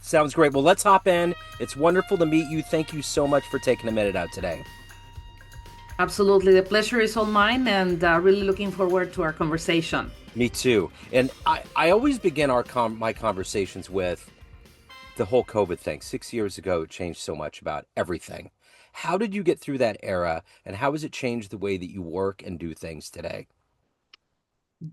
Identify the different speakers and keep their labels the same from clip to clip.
Speaker 1: Sounds great. Well, let's hop in. It's wonderful to meet you. Thank you so much for taking a minute out today.
Speaker 2: Absolutely. The pleasure is all mine, and really looking forward to our conversation.
Speaker 1: Me too. And I always begin my conversations with the whole COVID thing. 6 years ago, it changed so much about everything. How did you get through that era, and how has it changed the way that you work and do things today?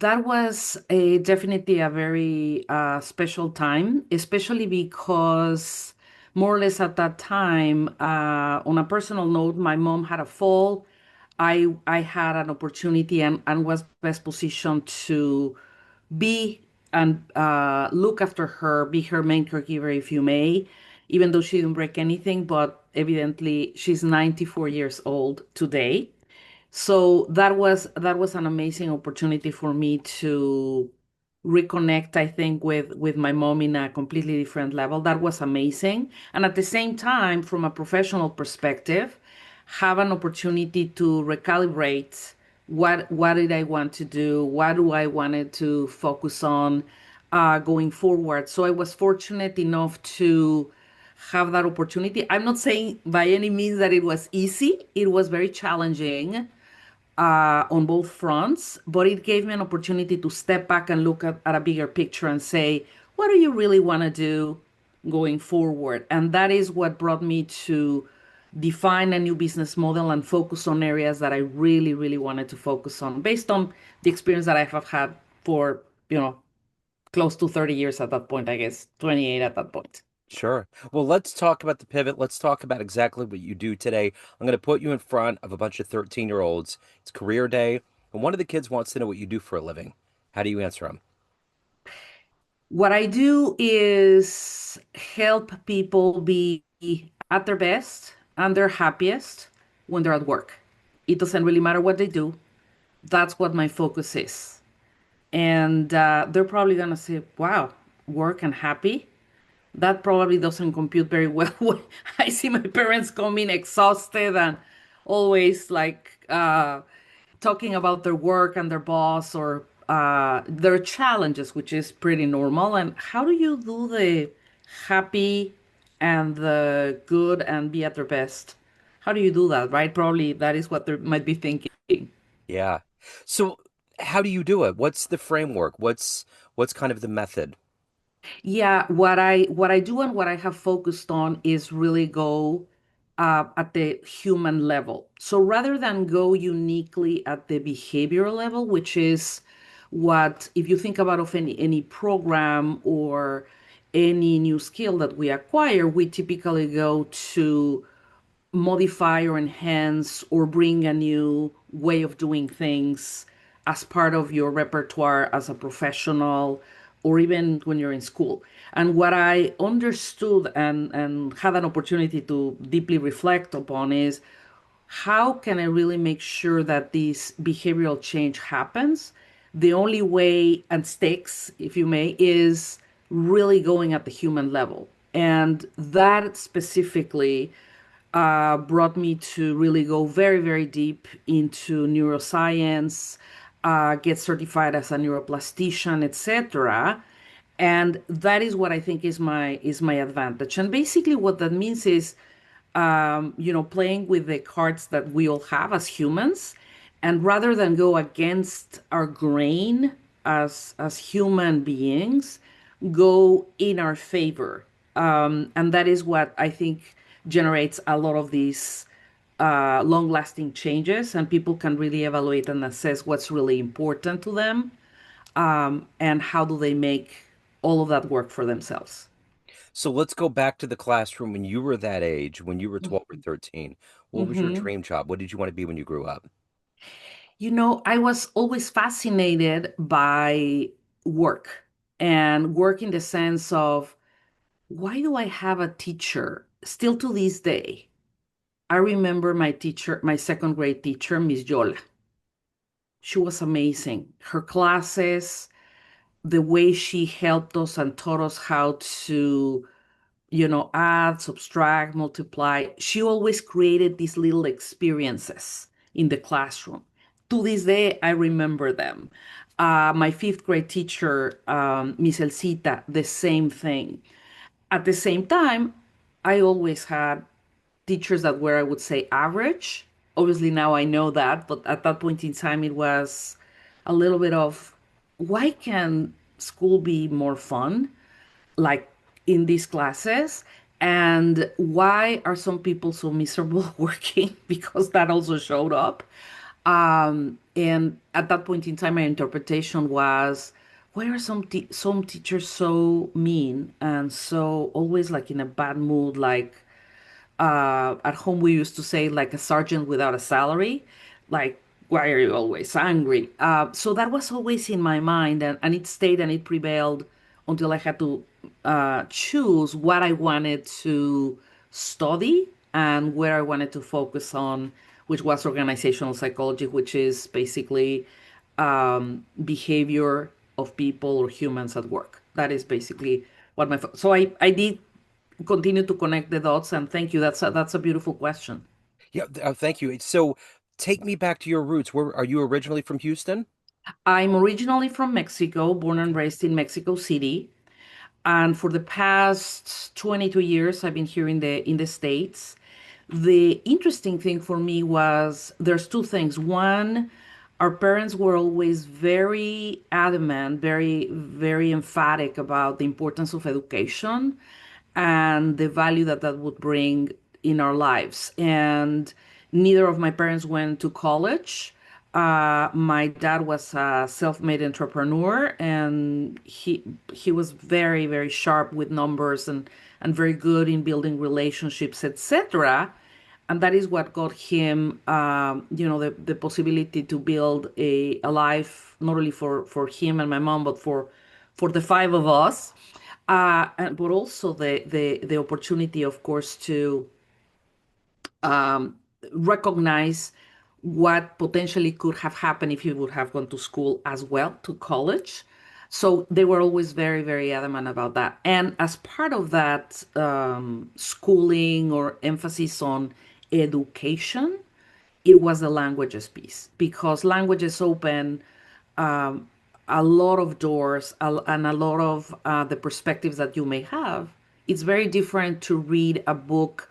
Speaker 2: That was definitely a very special time, especially because more or less at that time, on a personal note, my mom had a fall. I had an opportunity and was best positioned to be and look after her, be her main caregiver, if you may, even though she didn't break anything. But evidently, she's 94 years old today. So that was an amazing opportunity for me to reconnect, I think, with my mom in a completely different level. That was amazing. And at the same time, from a professional perspective, have an opportunity to recalibrate what did I want to do, what do I wanted to focus on going forward. So I was fortunate enough to have that opportunity. I'm not saying by any means that it was easy. It was very challenging on both fronts, but it gave me an opportunity to step back and look at a bigger picture and say, what do you really want to do going forward? And that is what brought me to define a new business model and focus on areas that I really, really wanted to focus on based on the experience that I have had for, you know, close to 30 years at that point, I guess, 28 at that point.
Speaker 1: Sure. Well, let's talk about the pivot. Let's talk about exactly what you do today. I'm going to put you in front of a bunch of 13-year-olds. It's career day, and one of the kids wants to know what you do for a living. How do you answer them?
Speaker 2: What I do is help people be at their best and their happiest when they're at work. It doesn't really matter what they do. That's what my focus is. And they're probably going to say, wow, work and happy? That probably doesn't compute very well. When I see my parents coming exhausted and always like talking about their work and their boss or their challenges, which is pretty normal. And how do you do the happy and the good and be at their best? How do you do that, right? Probably that is what they might be thinking.
Speaker 1: Yeah. So, how do you do it? What's the framework? What's kind of the method?
Speaker 2: Yeah, what I do and what I have focused on is really go at the human level. So rather than go uniquely at the behavioral level, which is what if you think about of any program or any new skill that we acquire, we typically go to modify or enhance or bring a new way of doing things as part of your repertoire as a professional or even when you're in school. And what I understood and had an opportunity to deeply reflect upon is how can I really make sure that this behavioral change happens? The only way and stakes, if you may, is really going at the human level. And that specifically brought me to really go very, very deep into neuroscience, get certified as a neuroplastician, etc. And that is what I think is my advantage. And basically, what that means is, playing with the cards that we all have as humans, and rather than go against our grain as human beings, go in our favor. And that is what I think generates a lot of these long lasting changes, and people can really evaluate and assess what's really important to them and how do they make all of that work for themselves.
Speaker 1: So, let's go back to the classroom when you were that age, when you were 12 or 13. What was your
Speaker 2: Mhm.
Speaker 1: dream job? What did you want to be when you grew up?
Speaker 2: I was always fascinated by work and work in the sense of why do I have a teacher still to this day? I remember my teacher, my second grade teacher, Miss Yola. She was amazing. Her classes, the way she helped us and taught us how to, add, subtract, multiply. She always created these little experiences in the classroom. To this day, I remember them. My fifth grade teacher, Miss Elcita, the same thing. At the same time, I always had teachers that were, I would say, average. Obviously, now I know that, but at that point in time, it was a little bit of why can school be more fun, like in these classes? And why are some people so miserable working? Because that also showed up. And at that point in time, my interpretation was, why are some teachers so mean and so always like in a bad mood? Like at home, we used to say like a sergeant without a salary. Like, why are you always angry? So that was always in my mind, and it stayed and it prevailed until I had to choose what I wanted to study and where I wanted to focus on, which was organizational psychology, which is basically behavior of people or humans at work. That is basically what so I did continue to connect the dots, and thank you. That's a beautiful question.
Speaker 1: Yeah, thank you. So take me back to your roots. Where are you originally from Houston?
Speaker 2: I'm originally from Mexico, born and
Speaker 1: Okay.
Speaker 2: raised in Mexico City. And for the past 22 years, I've been here in the States. The interesting thing for me was there's two things. One, our parents were always very adamant, very emphatic about the importance of education and the value that that would bring in our lives. And neither of my parents went to college. My dad was a self-made entrepreneur, and he was very sharp with numbers and very good in building relationships, etc. And that is what got him, the possibility to build a life not only for him and my mom, but for the five of us, but also the opportunity, of course, to um, recognize what potentially could have happened if he would have gone to school as well, to college. So they were always very adamant about that. And as part of that schooling or emphasis on education, it was the languages piece because languages open um, a lot of doors and a lot of the perspectives that you may have. It's very different to read a book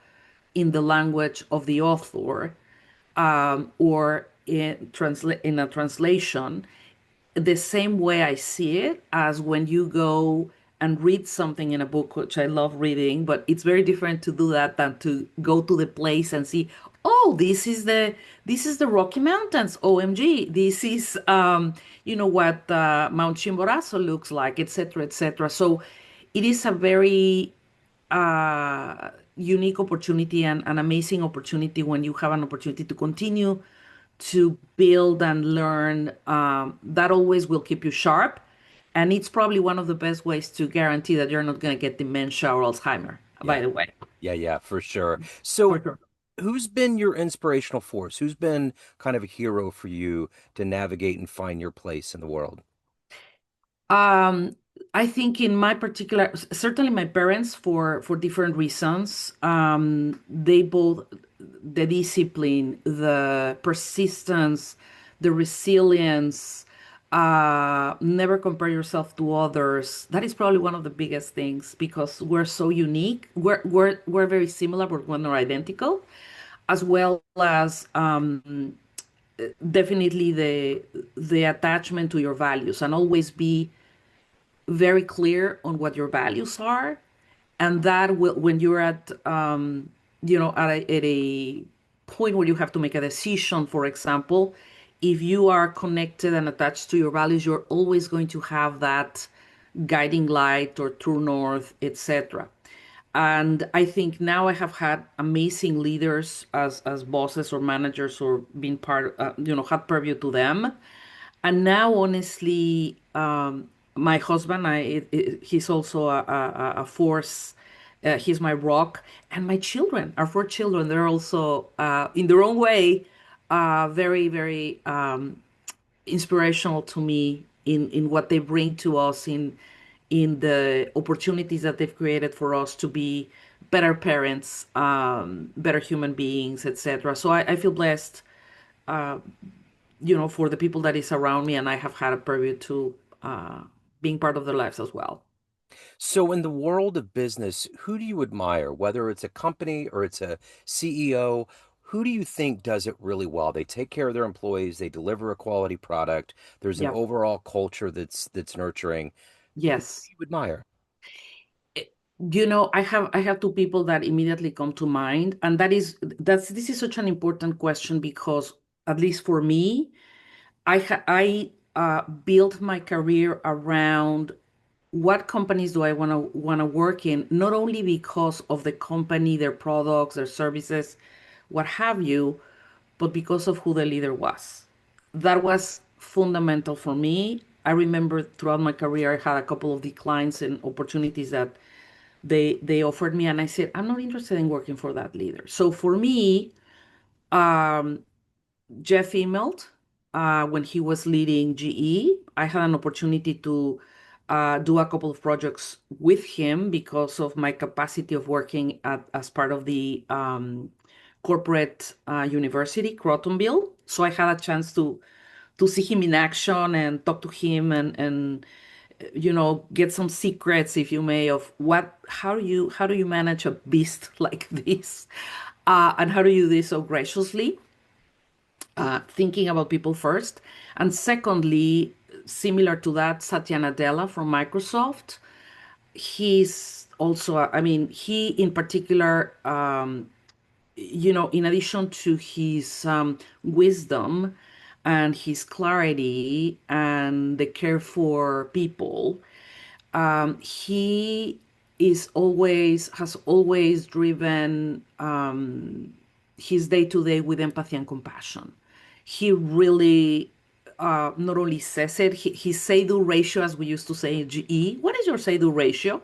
Speaker 2: in the language of the author or in a translation the same way I see it as when you go and read something in a book, which I love reading, but it's very different to do that than to go to the place and see, oh, this is the Rocky Mountains, OMG, this is what Mount Chimborazo looks like, etc., etc. So it is a very unique opportunity and an amazing opportunity when you have an opportunity to continue to build and learn. That always will keep you sharp. And it's probably one of the best ways to guarantee that you're not going to get dementia or Alzheimer, by
Speaker 1: Yeah.
Speaker 2: the way.
Speaker 1: Yeah, for sure.
Speaker 2: For
Speaker 1: So
Speaker 2: sure.
Speaker 1: who's been your inspirational force? Who's been kind of a hero for you to navigate and find your place in the world?
Speaker 2: Um, I think in my particular, certainly my parents for different reasons. They both the discipline, the persistence, the resilience. Never compare yourself to others. That is probably one of the biggest things because we're so unique. We're very similar, but we're not identical, as well as definitely the attachment to your values and always be very clear on what your values are, and that will when you're at at a point where you have to make a decision, for example, if you are connected and attached to your values, you're always going to have that guiding light or true north, etc. And I think now I have had amazing leaders as bosses or managers or been part, had purview to them. And now, honestly, my husband, he's also a force. He's my rock, and my children, our four children, they're also, in their own way, very inspirational to me in what they bring to us in the opportunities that they've created for us to be better parents, better human beings, etc. So I feel blessed, for the people that is around me, and I have had a preview to being part of their lives as well.
Speaker 1: So, in the world of business, who do you admire, whether it's a company or it's a CEO? Who do you think does it really well? They take care of their employees, they deliver a quality product, there's an
Speaker 2: Yeah.
Speaker 1: overall culture that's nurturing. Who do
Speaker 2: Yes.
Speaker 1: you admire?
Speaker 2: Eh, I have two people that immediately come to mind, and that's this is such an important question because at least for me, I built my career around what companies do I want to work in, not only because of the company, their products, their services, what have you, but because of who the leader was. That was fundamental for me. I remember throughout my career, I had a couple of declines and opportunities that they offered me, and I said, I'm not interested in working for that leader. So for me, um, Jeff Immelt, when he was leading GE, I had an opportunity to do a couple of projects with him because of my capacity of working as part of the corporate university, Crotonville. So I had a chance to see him in action and talk to him and get some secrets, if you may, of how do you manage a beast like this, and how do you do this so graciously, thinking about people first. And secondly, similar to that, Satya Nadella from Microsoft. He's also, I mean, he in particular, in addition to his wisdom and his clarity and the care for people, he has always driven his day to day with empathy and compassion. He really not only says it, his say-do ratio, as we used to say in GE. What is your say-do ratio?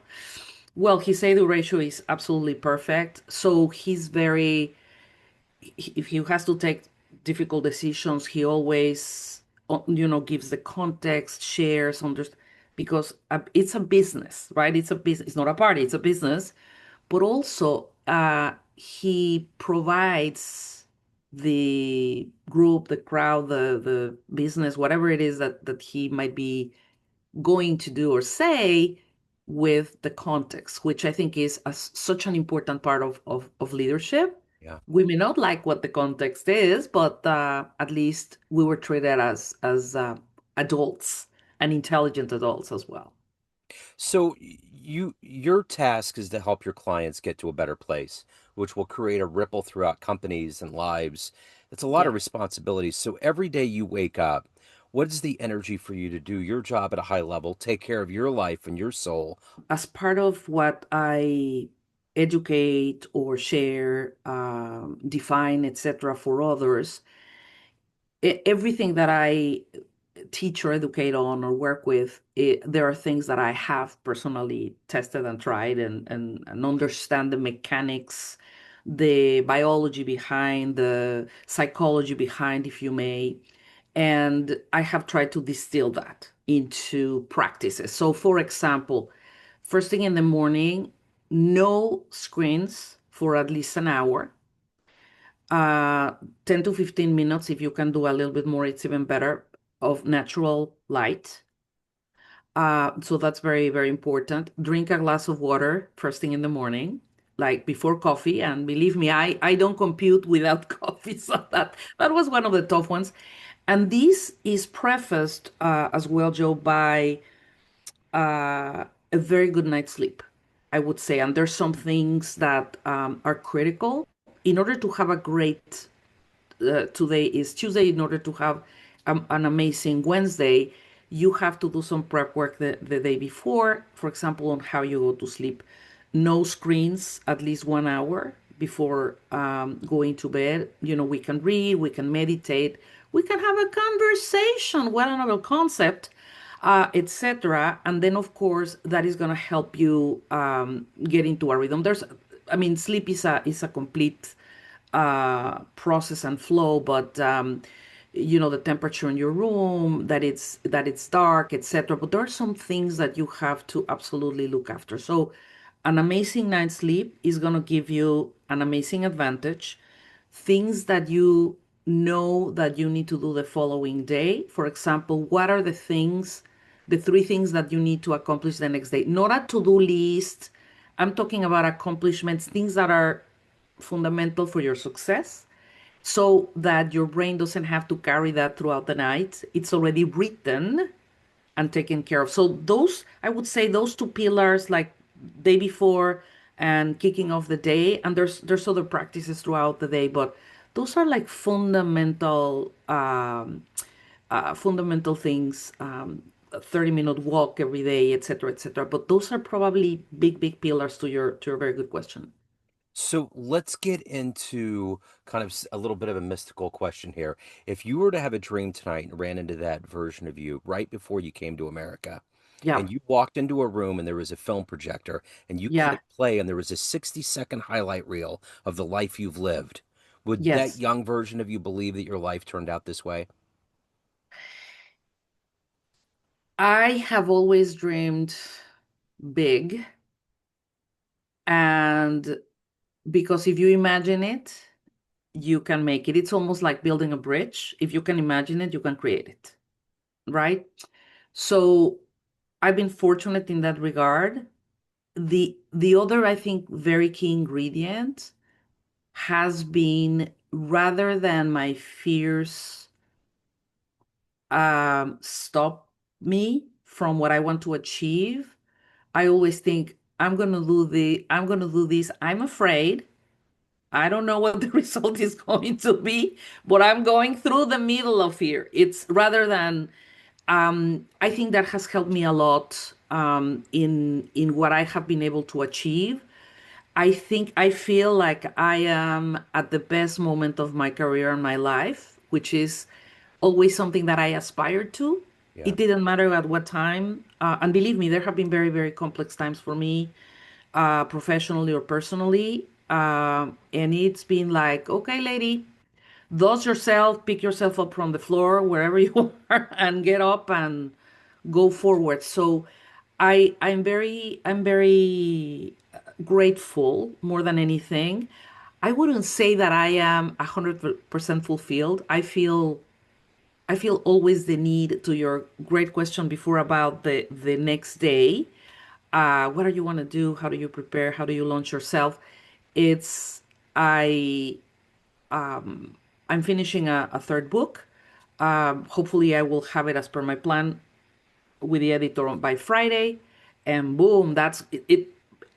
Speaker 2: Well, his say-do ratio is absolutely perfect. So he's very, if he has to take difficult decisions, he always, gives the context, shares, because it's a business, right? It's a business. It's not a party. It's a business. But also, he provides the group, the crowd, the business, whatever it is that he might be going to do or say with the context, which I think is such an important part of leadership.
Speaker 1: Yeah.
Speaker 2: We may not like what the context is, but at least we were treated as adults and intelligent adults as well.
Speaker 1: So your task is to help your clients get to a better place, which will create a ripple throughout companies and lives. It's a lot of
Speaker 2: Yeah.
Speaker 1: responsibility. So every day you wake up, what is the energy for you to do your job at a high level, take care of your life and your soul?
Speaker 2: As part of what I educate or share, define, etc., for others, everything that I teach or educate on or work with, there are things that I have personally tested and tried and understand the mechanics, the biology behind, the psychology behind, if you may. And I have tried to distill that into practices. So, for example, first thing in the morning, no screens for at least an hour. uh 10 to 15 minutes, if you can do a little bit more, it's even better, of natural light. So that's very, very important. Drink a glass of water first thing in the morning, like before coffee. And believe me, I don't compute without coffee. So that was one of the tough ones. And this is prefaced as well, Joe, by a very good night's sleep, I would say. And there's some things that are critical in order to have a great, today is Tuesday. In order to have an amazing Wednesday, you have to do some prep work the day before, for example, on how you go to sleep. No screens at least 1 hour before going to bed. We can read, we can meditate, we can have a conversation, what another concept, etc. And then, of course, that is going to help you get into a rhythm. I mean, sleep is a complete process and flow, but the temperature in your room, that it's dark, etc. But there are some things that you have to absolutely look after. So an amazing night's sleep is going to give you an amazing advantage. Things that you know that you need to do the following day. For example, what are the things the three things that you need to accomplish the next day. Not a to-do list. I'm talking about accomplishments, things that are fundamental for your success so that your brain doesn't have to carry that throughout the night. It's already written and taken care of. So those, I would say those two pillars, like day before and kicking off the day, and there's other practices throughout the day, but those are like fundamental things. A 30-minute walk every day, etc., etc. But those are probably big pillars to your very good question.
Speaker 1: So let's get into kind of a little bit of a mystical question here. If you were to have a dream tonight and ran into that version of you right before you came to America,
Speaker 2: Yeah,
Speaker 1: and you walked into a room and there was a film projector and you
Speaker 2: yeah,
Speaker 1: clicked play and there was a 60-second highlight reel of the life you've lived, would that
Speaker 2: yes.
Speaker 1: young version of you believe that your life turned out this way?
Speaker 2: I have always dreamed big, and because if you imagine it, you can make it. It's almost like building a bridge. If you can imagine it, you can create it, right? So I've been fortunate in that regard. The other, I think, very key ingredient has been rather than my fears stop me from what I want to achieve, I always think I'm gonna do this. I'm afraid. I don't know what the result is going to be, but I'm going through the middle of here. It's rather than I think that has helped me a lot in what I have been able to achieve. I think I feel like I am at the best moment of my career and my life, which is always something that I aspired to.
Speaker 1: Yeah.
Speaker 2: It didn't matter at what time. And believe me, there have been very complex times for me, professionally or personally. And it's been like, okay, lady, dust yourself, pick yourself up from the floor, wherever you are, and get up and go forward. So I'm very grateful more than anything. I wouldn't say that I am 100% fulfilled. I feel always the need to your great question before about the next day. What do you want to do? How do you prepare? How do you launch yourself? It's I I'm finishing a third book. Hopefully, I will have it as per my plan with the editor by Friday, and boom, that's it.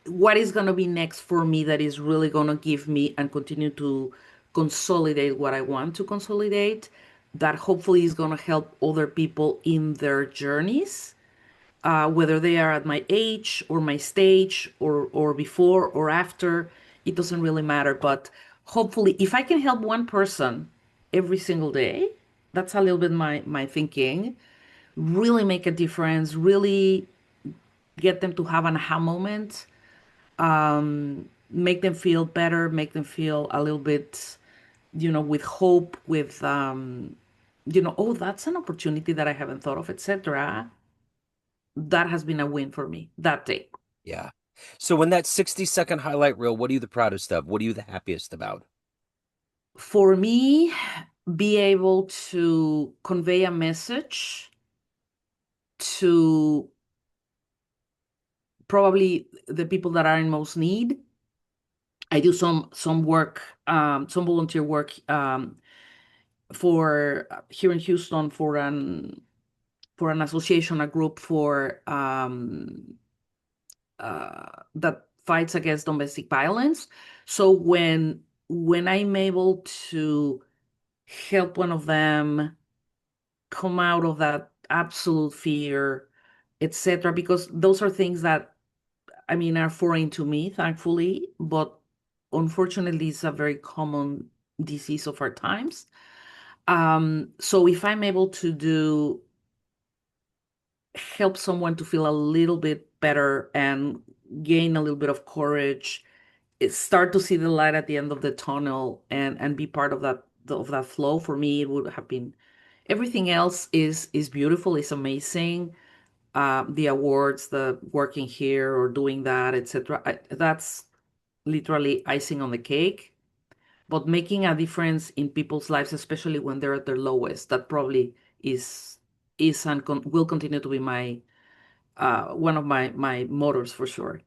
Speaker 2: What is going to be next for me that is really going to give me and continue to consolidate what I want to consolidate, that hopefully is going to help other people in their journeys, whether they are at my age or my stage or before or after, it doesn't really matter. But hopefully, if I can help one person every single day, that's a little bit my thinking. Really make a difference. Really get them to have an aha moment. Make them feel better. Make them feel a little bit, with hope. With oh, that's an opportunity that I haven't thought of, etc. That has been a win for me that day.
Speaker 1: Yeah. So when that 60-second highlight reel, what are you the proudest of? What are you the happiest about?
Speaker 2: For me, be able to convey a message to probably the people that are in most need. I do some work, some volunteer work for here in Houston for an association, a group for that fights against domestic violence. So when I'm able to help one of them come out of that absolute fear, etc., because those are things that I mean are foreign to me, thankfully, but unfortunately, it's a very common disease of our times. So if I'm able to do help someone to feel a little bit better and gain a little bit of courage, start to see the light at the end of the tunnel and be part of that flow, for me it would have been everything else is beautiful, is amazing. The awards, the working here or doing that, etc. That's literally icing on the cake. But making a difference in people's lives, especially when they're at their lowest, that probably is. is and will continue to be my one of my motors for sure.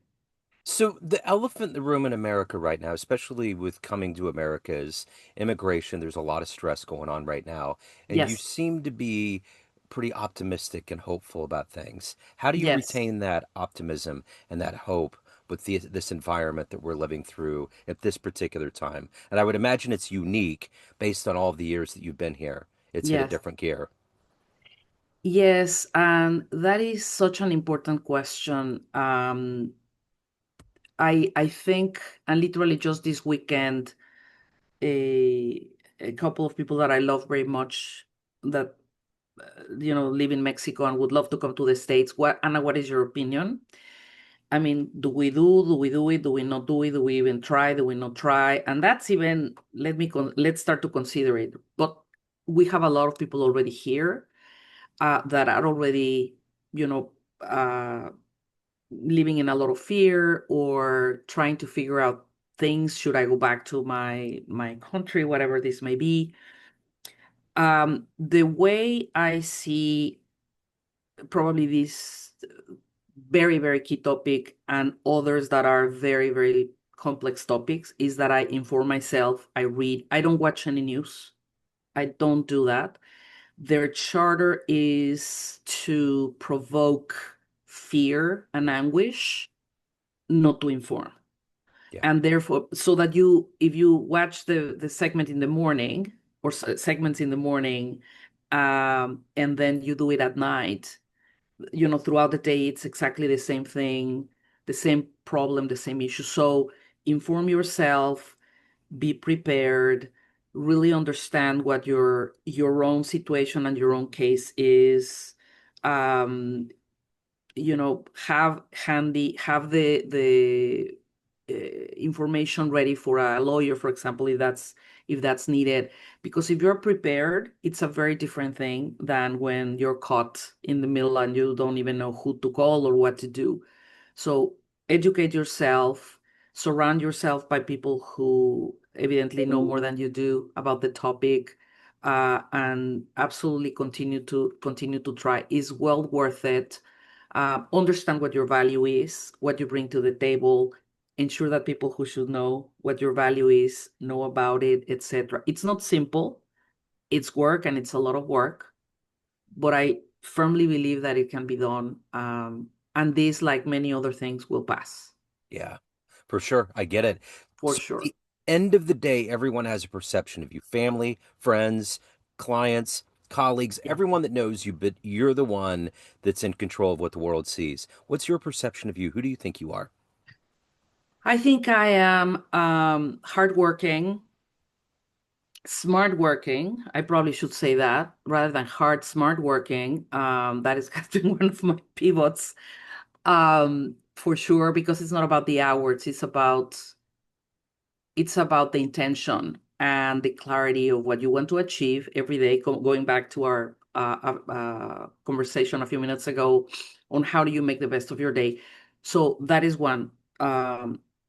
Speaker 1: So the elephant in the room in America right now, especially with coming to America, is immigration. There's a lot of stress going on right now, and you
Speaker 2: Yes,
Speaker 1: seem to be pretty optimistic and hopeful about things. How do you
Speaker 2: yes,
Speaker 1: retain that optimism and that hope with this environment that we're living through at this particular time? And I would imagine it's unique based on all of the years that you've been here. It's hit a
Speaker 2: yes,
Speaker 1: different gear.
Speaker 2: yes, and that is such an important question. I think, and literally just this weekend, a a couple of people that I love very much that live in Mexico and would love to come to the States. What Anna, what is your opinion? I mean, do we do it? Do we not do it? Do we even try? Do we not try? And that's even let's start to consider it. But we have a lot of people already here that are already, you know, uh, living in a lot of fear or trying to figure out things. Should I go back to my country, whatever this may be? The way I see probably this very, very key topic and others that are very, very complex topics is that I inform myself, I read, I don't watch any news. I don't do that. Their charter is to provoke fear and anguish, not to inform.
Speaker 1: Yeah.
Speaker 2: And therefore, so that if you watch the segment in the morning or segments in the morning, and then you do it at night, throughout the day, it's exactly the same thing, the same problem, the same issue. So inform yourself, be prepared, really understand what your own situation and your own case is. Um, have the information ready for a lawyer, for example, if that's needed. Because if you're prepared, it's a very different thing than when you're caught in the middle and you don't even know who to call or what to do. So educate yourself, surround yourself by people who evidently know more than you do about the topic, and absolutely continue to try. Is well worth it. Understand what your value is, what you bring to the table. Ensure that people who should know what your value is know about it, etc. It's not simple. It's work and it's a lot of work, but I firmly believe that it can be done. And this, like many other things, will pass
Speaker 1: Yeah, for sure. I get it.
Speaker 2: for
Speaker 1: So at
Speaker 2: sure.
Speaker 1: the end of the day, everyone has a perception of you, family, friends, clients, colleagues,
Speaker 2: Yeah.
Speaker 1: everyone that knows you, but you're the one that's in control of what the world sees. What's your perception of you? Who do you think you are?
Speaker 2: I think I am hardworking, smart working. I probably should say that rather than hard, smart working. That is has been one of my pivots, for sure, because it's not about the hours. It's about the intention and the clarity of what you want to achieve every day. Going back to our conversation a few minutes ago on how do you make the best of your day. So that is one.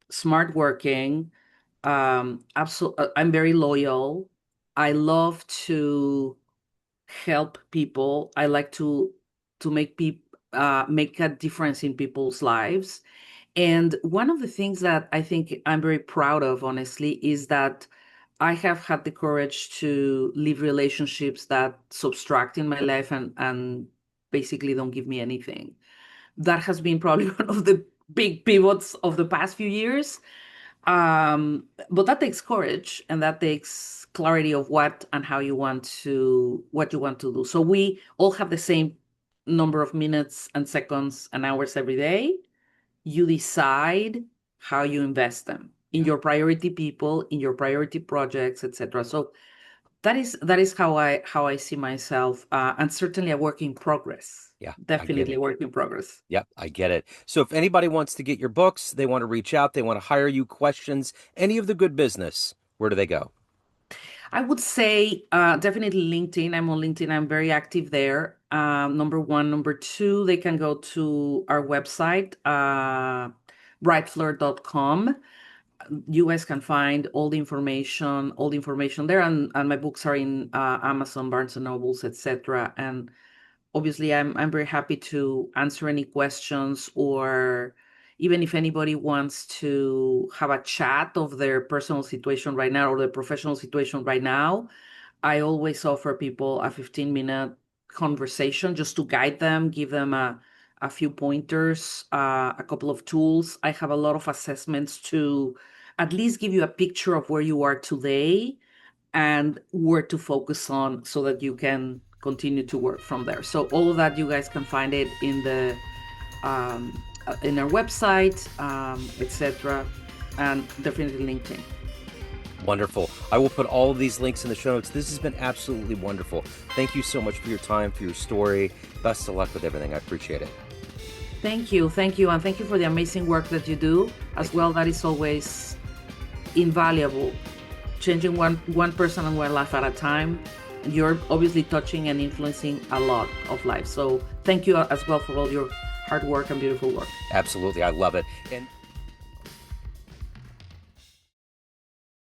Speaker 2: Smart working. I'm very loyal. I love to help people. I like to make a difference in people's lives. And one of the things that I think I'm very proud of, honestly, is that I have had the courage to leave relationships that subtract in my life and basically don't give me anything. That has been probably one of the big pivots of the past few years. But that takes courage and that takes clarity of what and how what you want to do. So we all have the same number of minutes and seconds and hours every day. You decide how you invest them in
Speaker 1: Yeah.
Speaker 2: your priority people, in your priority projects, etc. So that is how I see myself, and certainly a work in progress.
Speaker 1: Yeah, I get
Speaker 2: Definitely a
Speaker 1: it.
Speaker 2: work in progress.
Speaker 1: Yep, I get it. So if anybody wants to get your books, they want to reach out, they want to hire you, questions, any of the good business, where do they go?
Speaker 2: I would say definitely LinkedIn. I'm on LinkedIn. I'm very active there. Number one. Number two, they can go to our website, brightflare.com. You guys can find all the information there, and my books are in Amazon, Barnes and Nobles, etc. And obviously I'm very happy to answer any questions, or even if anybody wants to have a chat of their personal situation right now or their professional situation right now. I always offer people a 15-minute conversation just to guide them, give them a few pointers, a couple of tools. I have a lot of assessments to at least give you a picture of where you are today and where to focus on so that you can continue to work from there. So all of that, you guys can find it in our website, etc., and definitely LinkedIn.
Speaker 1: Wonderful. I will put all of these links in the show notes. This has been absolutely wonderful. Thank you so much for your time, for your story. Best of luck with everything. I appreciate it.
Speaker 2: Thank you, and thank you for the amazing work that you do as well. That is always invaluable. Changing one person and one life at a time. You're obviously touching and influencing a lot of lives. So thank you as well for all your hard work and beautiful work.
Speaker 1: Absolutely. I love it. And